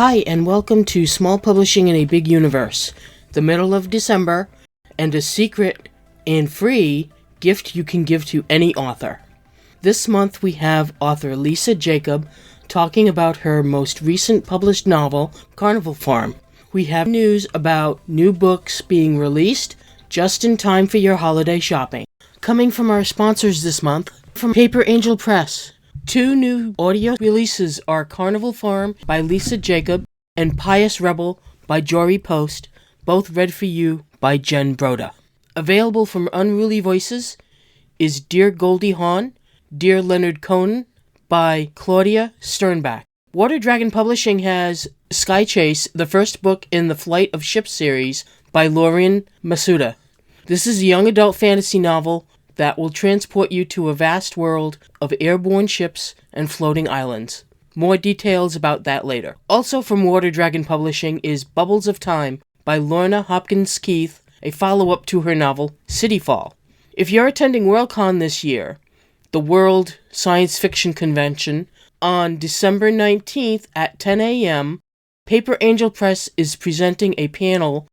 Hi, and welcome to Small Publishing in a Big Universe, the middle of December, and a secret and free gift you can give to any author. This month we have author Lisa Jacob talking about her most recent published novel, Carnival Farm. We have news about new books being released just in time for your holiday shopping. Coming from our sponsors this month, from Paper Angel Press. 2 new audio releases are Carnival Farm by Lisa Jacob and Pious Rebel by Jory Post, both read for you by Jen Broda. Available from Unruly Voices is Dear Goldie Hawn, Dear Leonard Cohen by Claudia Sternbach. Water Dragon Publishing has Sky Chase, the first book in the Flight of Ships series by Lorian Masuda. This is a young adult fantasy novel that will transport you to a vast world of airborne ships and floating islands. More details about that later. Also from Water Dragon Publishing is Bubbles of Time by Lorna Hopkins Keith, a follow-up to her novel City Fall. If you're attending Worldcon this year, the World Science Fiction Convention, on December 19th at 10 a.m., Paper Angel Press is presenting a panel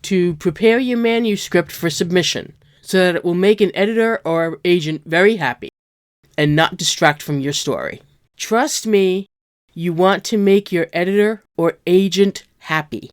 to prepare your manuscript for submission, so that it will make an editor or agent very happy and not distract from your story. Trust me, you want to make your editor or agent happy.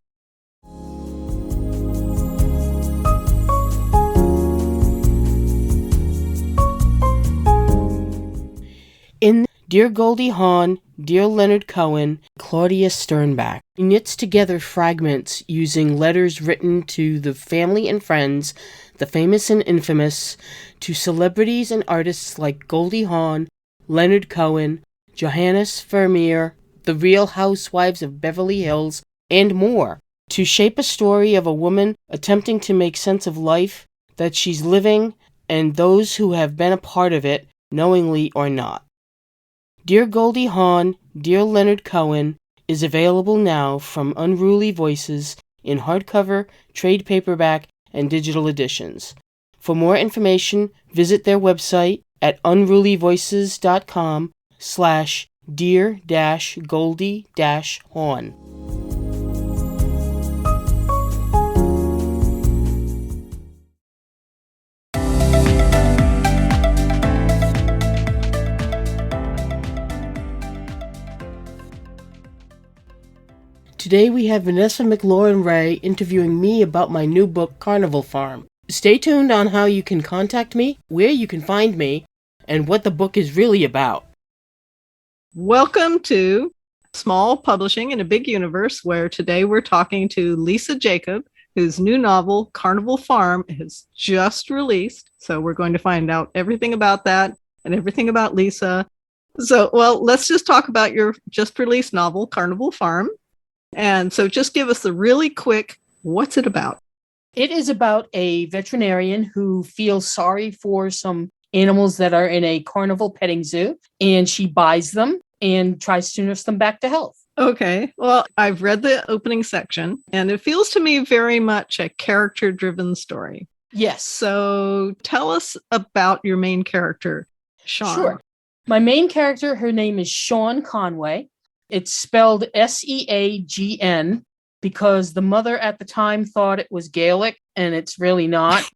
In Dear Goldie Hawn, Dear Leonard Cohen, Claudia Sternbach knits together fragments using letters written to the family and friends, the famous and infamous, to celebrities and artists like Goldie Hawn, Leonard Cohen, Johannes Vermeer, the Real Housewives of Beverly Hills, and more, to shape a story of a woman attempting to make sense of life that she's living and those who have been a part of it, knowingly or not. Dear Goldie Hawn, Dear Leonard Cohen is available now from Unruly Voices in hardcover, trade paperback, and digital editions. For more information, visit their website at unrulyvoices.com/dear-goldie-hawn. Today we have Vanessa MacLaren-Wray interviewing me about my new book, Carnival Farm. Stay tuned on how you can contact me, where you can find me, and what the book is really about. Welcome to Small Publishing in a Big Universe, where today we're talking to Lisa Jacob, whose new novel, Carnival Farm, is just released. So we're going to find out everything about that and everything about Lisa. So, let's just talk about your just released novel, Carnival Farm. And so just give us the really quick, what's it about? It is about a veterinarian who feels sorry for some animals that are in a carnival petting zoo, and she buys them and tries to nurse them back to health. Okay, well, I've read the opening section, and it feels to me very much a character-driven story. Yes. So tell us about your main character, Sean. Sure. My main character, her name is Sean Conway. It's spelled Seagn because the mother at the time thought it was Gaelic, and it's really not,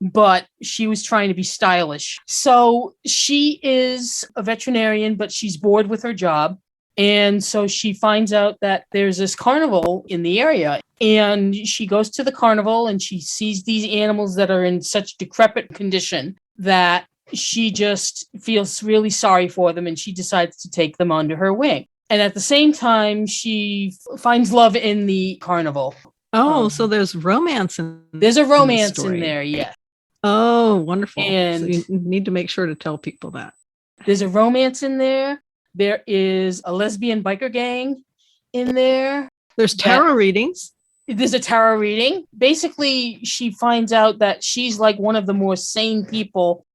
but she was trying to be stylish. So she is a veterinarian, but she's bored with her job. And so she finds out that there's this carnival in the area, and she goes to the carnival and she sees these animals that are in such decrepit condition that she just feels really sorry for them, and she decides to take them under her wing. And at the same time, she finds love in the carnival. Oh, so there's romance There's a romance in there, yeah. Oh, wonderful. And so you need to make sure to tell people that. There's a romance in there. There is a lesbian biker gang in there. There's tarot readings. There's a tarot reading. Basically, she finds out that she's like one of the more sane people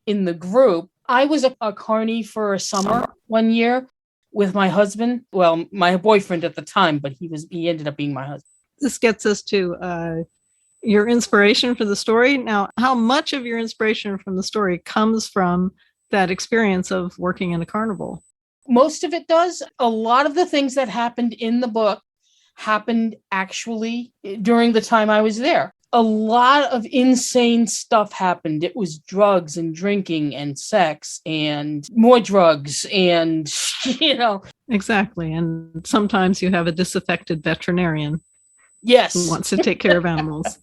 in the group. I was a carny for a summer one year with my husband, my boyfriend at the time, but he ended up being my husband. This gets us to your inspiration for the story. Now, how much of your inspiration from the story comes from that experience of working in a carnival? Most of it does. A lot of the things that happened in the book happened actually during the time I was there. A lot of insane stuff happened. It was drugs and drinking and sex and more drugs and, Exactly. And sometimes you have a disaffected veterinarian Yes. who wants to take care of animals.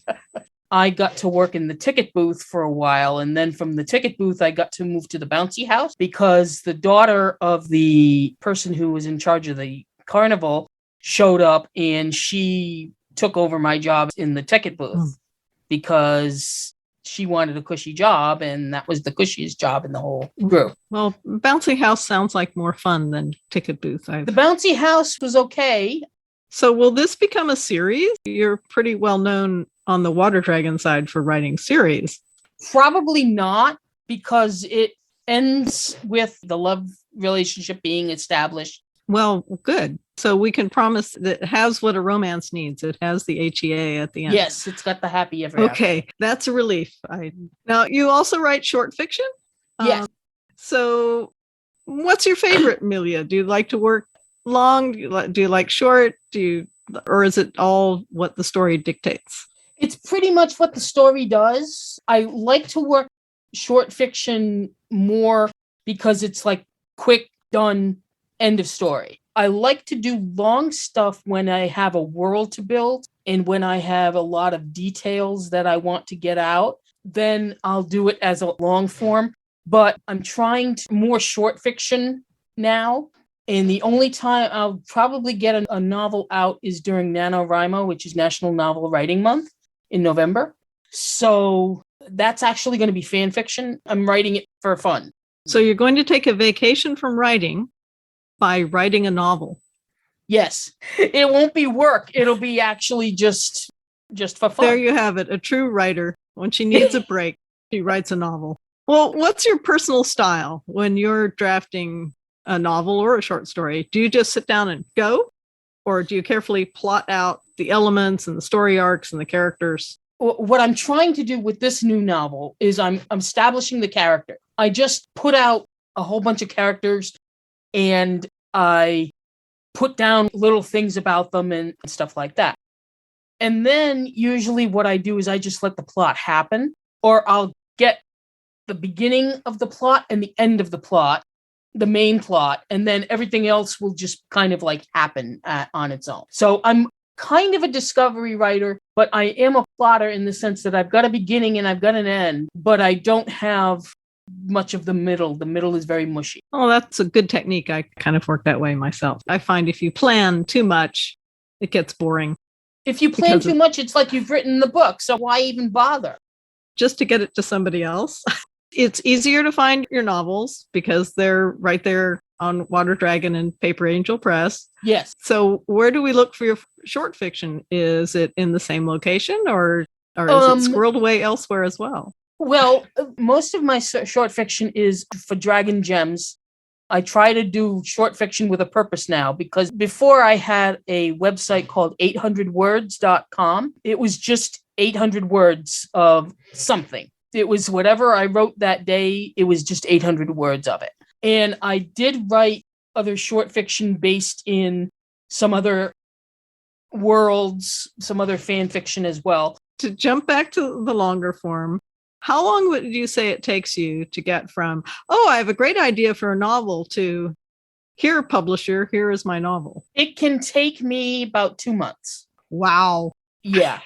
I got to work in the ticket booth for a while. And then from the ticket booth, I got to move to the bouncy house because the daughter of the person who was in charge of the carnival showed up and she took over my job in the ticket booth because she wanted a cushy job. And that was the cushiest job in the whole group. Well, bouncy house sounds like more fun than ticket booth. The bouncy house was okay. So will this become a series? You're pretty well known on the Water Dragon side for writing series. Probably not, because it ends with the love relationship being established. Well, good. So we can promise that it has what a romance needs. It has the HEA at the end. Yes, it's got the happy ever after. Okay, that's a relief. Now, you also write short fiction? Yes. So what's your favorite, Amelia? Do you like to work long? Do you like short? Or is it all what the story dictates? It's pretty much what the story does. I like to work short fiction more because it's like quick, done, end of story. I like to do long stuff when I have a world to build and when I have a lot of details that I want to get out. Then I'll do it as a long form. But I'm trying more short fiction now. And the only time I'll probably get a novel out is during NaNoWriMo, which is National Novel Writing Month in November. So that's actually going to be fan fiction. I'm writing it for fun. So you're going to take a vacation from writing by writing a novel. Yes. It won't be work. It'll be actually just for fun. There you have it. A true writer. When she needs a break, she writes a novel. Well, what's your personal style when you're drafting a novel or a short story? Do you just sit down and go? Or do you carefully plot out the elements and the story arcs and the characters? What I'm trying to do with this new novel is I'm establishing the character. I just put out a whole bunch of characters and I put down little things about them and stuff like that. And then usually what I do is I just let the plot happen, or I'll get the beginning of the plot and the end of the plot, the main plot, and then everything else will just kind of like happen on its own. So I'm kind of a discovery writer, but I am a plotter in the sense that I've got a beginning and I've got an end, but I don't have much of the middle. The middle is very mushy. Oh, that's a good technique. I kind of work that way myself. I find if you plan too much, it gets boring. If you plan too much, it's like you've written the book. So why even bother? Just to get it to somebody else. It's easier to find your novels because they're right there on Water Dragon and Paper Angel Press. Yes. So where do we look for your short fiction? Is it in the same location or is it squirreled away elsewhere as well? Well, most of my short fiction is for Dragon Gems. I try to do short fiction with a purpose now, because before I had a website called 800words.com. It was just 800 words of something. It was whatever I wrote that day. It was just 800 words of it. And I did write other short fiction based in some other worlds, some other fan fiction as well. To jump back to the longer form, how long would you say it takes you to get from, I have a great idea for a novel, to here, publisher, here is my novel? It can take me about 2 months. Wow. Yeah.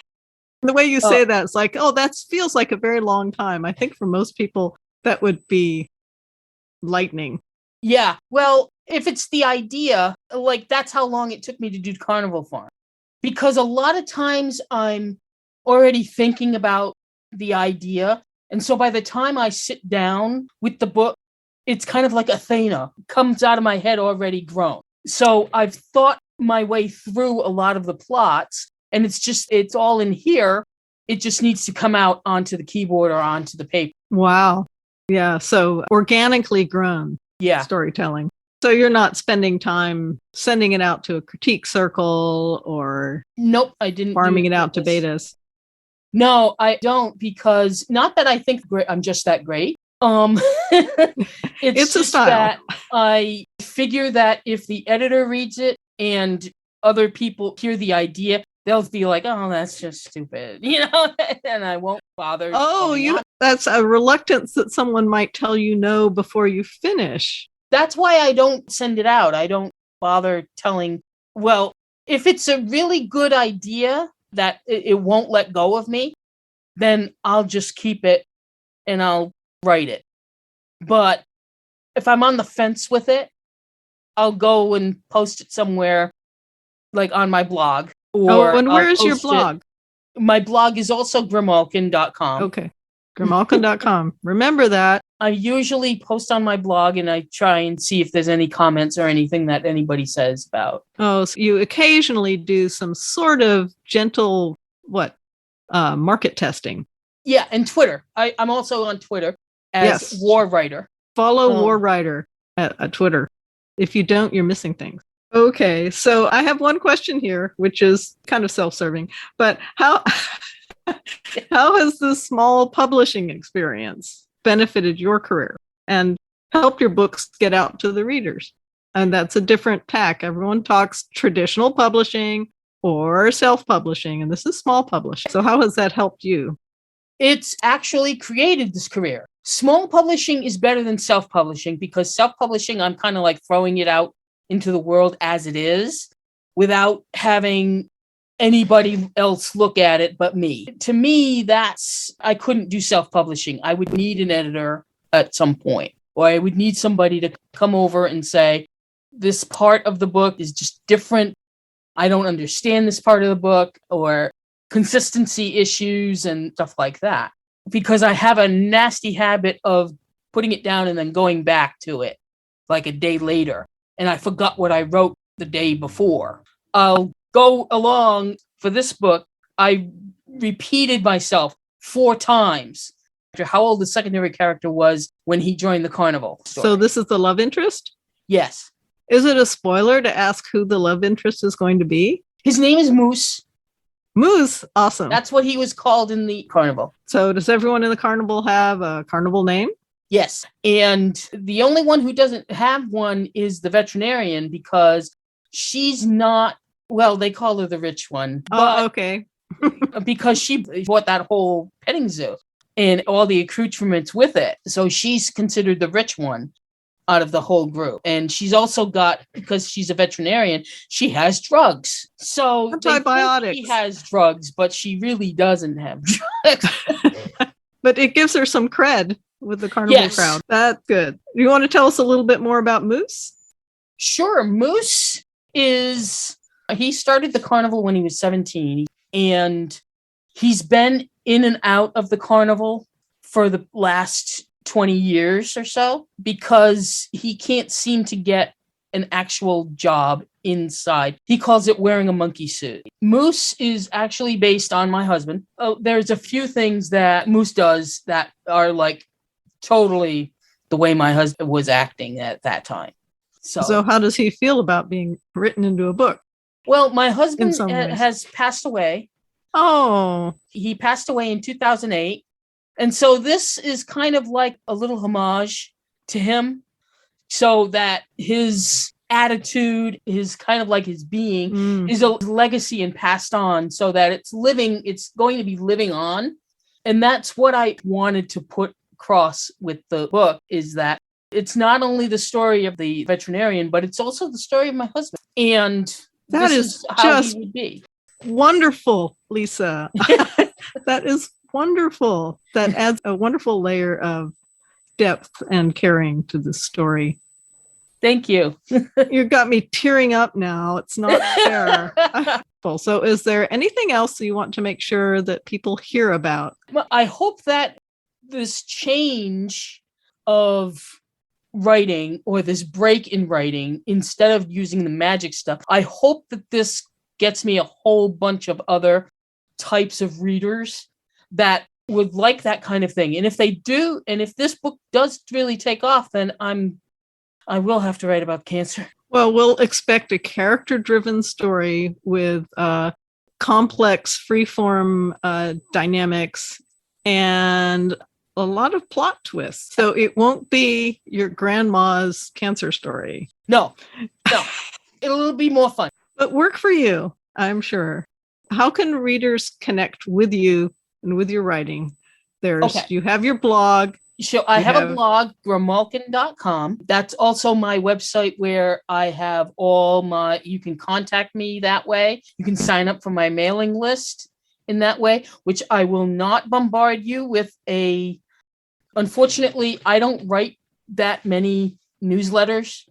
The way you say that, it's like, that feels like a very long time. I think for most people, that would be lightning. Yeah. Well, if it's the idea, like that's how long it took me to do Carnival Farm. Because a lot of times I'm already thinking about the idea. And so by the time I sit down with the book, it's kind of like Athena, comes out of my head already grown. So I've thought my way through a lot of the plots, and it's all in here. It just needs to come out onto the keyboard or onto the paper. Wow. Yeah. So organically grown storytelling. So you're not spending time sending it out to a critique circle or nope, I didn't farming it out to betas. No, I don't, because not that I think I'm just that great. It's a style. that I figure that if the editor reads it and other people hear the idea, they'll be like, oh, that's just stupid, and I won't bother. Oh, that's a reluctance that someone might tell you no before you finish. That's why I don't send it out. I don't bother telling. Well, if it's a really good idea that it won't let go of me, then I'll just keep it and I'll write it. But if I'm on the fence with it, I'll go and post it somewhere, like on my blog. And where is your blog? My blog is also grimalkin.com. Okay. Grimalkin.com. Remember that. I usually post on my blog and I try and see if there's any comments or anything that anybody says about. Oh, so you occasionally do some sort of gentle, market testing. Yeah, and Twitter. I'm also on Twitter as War Writer. Follow War Writer at Twitter. If you don't, you're missing things. Okay, so I have one question here, which is kind of self-serving, but how has the small publishing experience benefited your career and helped your books get out to the readers? And that's a different tack. Everyone talks traditional publishing or self-publishing, and this is small publishing. So how has that helped you? It's actually created this career. Small publishing is better than self-publishing because self-publishing, I'm kind of like throwing it out into the world as it is without having anybody else look at it but me. To me, I couldn't do self-publishing. I would need an editor at some point, or I would need somebody to come over and say, this part of the book is just different. I don't understand this part of the book, or consistency issues and stuff like that. Because I have a nasty habit of putting it down and then going back to it like a day later. And I forgot what I wrote the day before. I'll go along for this book. I repeated myself 4 times how old the secondary character was when he joined the carnival story. So this is the love interest? Yes. Is it a spoiler to ask who the love interest is going to be? His name is Moose. Moose, awesome. That's what he was called in the carnival. So does everyone in the carnival have a carnival name? Yes. And the only one who doesn't have one is the veterinarian, because she's not, well, they call her the rich one. Oh, okay. Because she bought that whole petting zoo and all the accoutrements with it. So she's considered the rich one out of the whole group. And she's also got, because she's a veterinarian, she has drugs. So antibiotics. She has drugs, but she really doesn't have drugs. But it gives her some cred with the carnival crowd. That's good. You want to tell us a little bit more about Moose? Sure. Moose he started the carnival when he was 17, and he's been in and out of the carnival for the last 20 years or so because he can't seem to get an actual job inside. He calls it wearing a monkey suit. Moose is actually based on my husband. Oh, there's a few things that Moose does that are like totally the way my husband was acting at that time. So how does he feel about being written into a book? Well, my husband has passed away. Oh. He passed away in 2008. And so this is kind of like a little homage to him, so that his attitude is kind of like his being is a legacy and passed on, so that it's going to be living on. And that's what I wanted to put across with the book, is that it's not only the story of the veterinarian, but it's also the story of my husband. And that is how just he would be. Wonderful, Lisa. That is wonderful. That adds a wonderful layer of depth and caring to the story. Thank you. You got me tearing up now. It's not fair. So is there anything else you want to make sure that people hear about? Well, I hope that this change of writing, or this break in writing, instead of using the magic stuff, I hope that this gets me a whole bunch of other types of readers that would like that kind of thing. And if they do, and if this book does really take off, then I will have to write about cancer. Well, we'll expect a character-driven story with complex freeform dynamics and a lot of plot twists. So it won't be your grandma's cancer story. No. It'll be more fun. But work for you, I'm sure. How can readers connect with you and with your writing? You have your blog. So I have a blog, grimalkin.com. That's also my website where I have you can contact me that way. You can sign up for my mailing list in that way, which I will not bombard you with unfortunately, I don't write that many newsletters.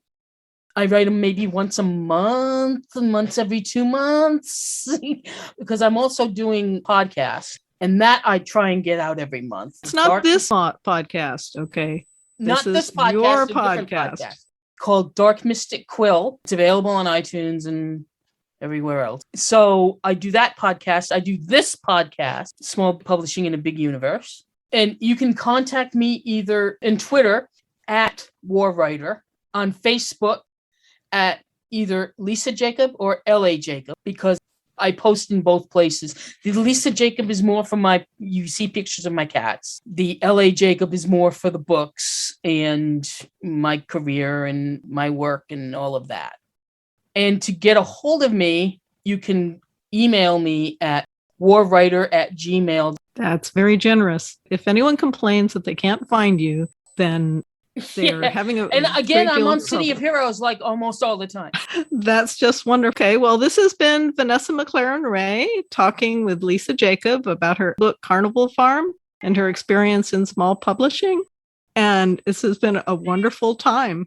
I write them maybe once a month, once every 2 months, because I'm also doing podcasts. And that I try and get out every month. It's not this podcast, okay? Not this podcast. Your podcast. Called Dark Mystic Quill. It's available on iTunes and everywhere else. So I do that podcast. I do this podcast, Small Publishing in a Big Universe. And you can contact me either in Twitter at War Writer, on Facebook at either Lisa Jacob or LA Jacob, because I post in both places. The Lisa Jacob is more for you see pictures of my cats. The LA Jacob is more for the books and my career and my work and all of that. And to get a hold of me, you can email me at warwriter@gmail.com. That's very generous. If anyone complains that they can't find you, then they're having a... And again, I'm on City of Heroes like almost all the time. That's just wonderful. Okay, well, this has been Vanessa MacLaren-Wray talking with Lisa Jacob about her book, Carnival Farm, and her experience in small publishing. And this has been a wonderful time.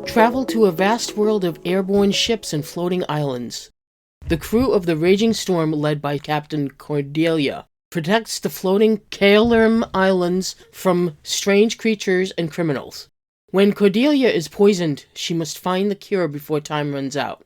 Travel to a vast world of airborne ships and floating islands. The crew of the Raging Storm, led by Captain Cordelia, protects the floating Caelum Islands from strange creatures and criminals. When Cordelia is poisoned, she must find the cure before time runs out.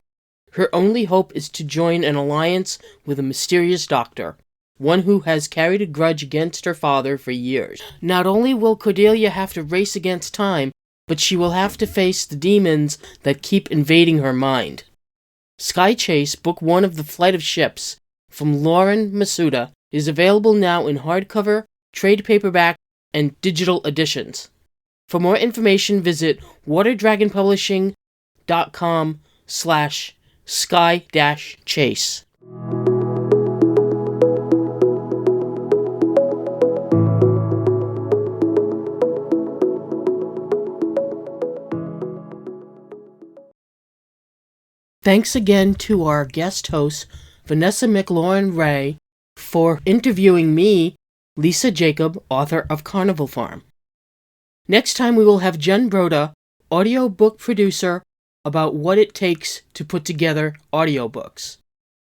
Her only hope is to join an alliance with a mysterious doctor, one who has carried a grudge against her father for years. Not only will Cordelia have to race against time, but she will have to face the demons that keep invading her mind. Sky Chase, Book 1 of The Flight of Ships, from Lauren Masuda, is available now in hardcover, trade paperback, and digital editions. For more information, visit waterdragonpublishing.com/sky-chase. Thanks again to our guest host, Vanessa MacLaren-Wray, for interviewing me, Lisa Jacob, author of Carnival Farm. Next time we will have Jen Broda, audiobook producer, about what it takes to put together audiobooks.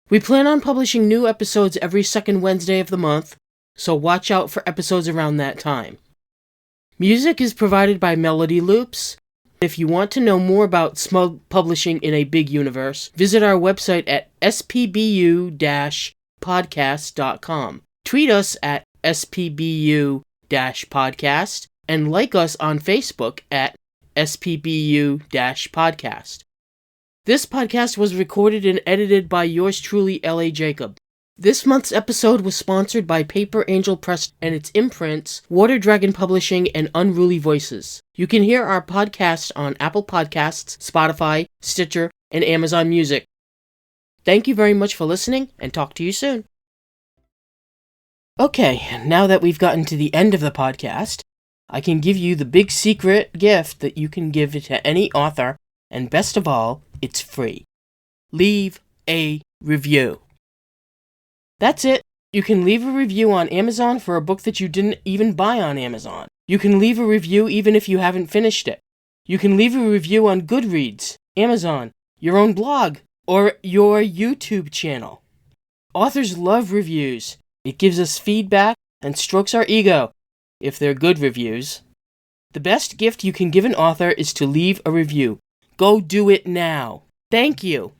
We plan on publishing new episodes every second Wednesday of the month, so watch out for episodes around that time. Music is provided by Melody Loops. If you want to know more about small publishing in a big universe, visit our website at spbu-podcast.com. Tweet us at spbu-podcast and like us on Facebook at spbu-podcast. This podcast was recorded and edited by yours truly, L.A. Jacob. This month's episode was sponsored by Paper Angel Press and its imprints, Water Dragon Publishing, and Unruly Voices. You can hear our podcast on Apple Podcasts, Spotify, Stitcher, and Amazon Music. Thank you very much for listening, and talk to you soon. Okay, now that we've gotten to the end of the podcast, I can give you the big secret gift that you can give to any author, and best of all, it's free. Leave a review. That's it. You can leave a review on Amazon for a book that you didn't even buy on Amazon. You can leave a review even if you haven't finished it. You can leave a review on Goodreads, Amazon, your own blog, or your YouTube channel. Authors love reviews. It gives us feedback and strokes our ego, if they're good reviews. The best gift you can give an author is to leave a review. Go do it now. Thank you.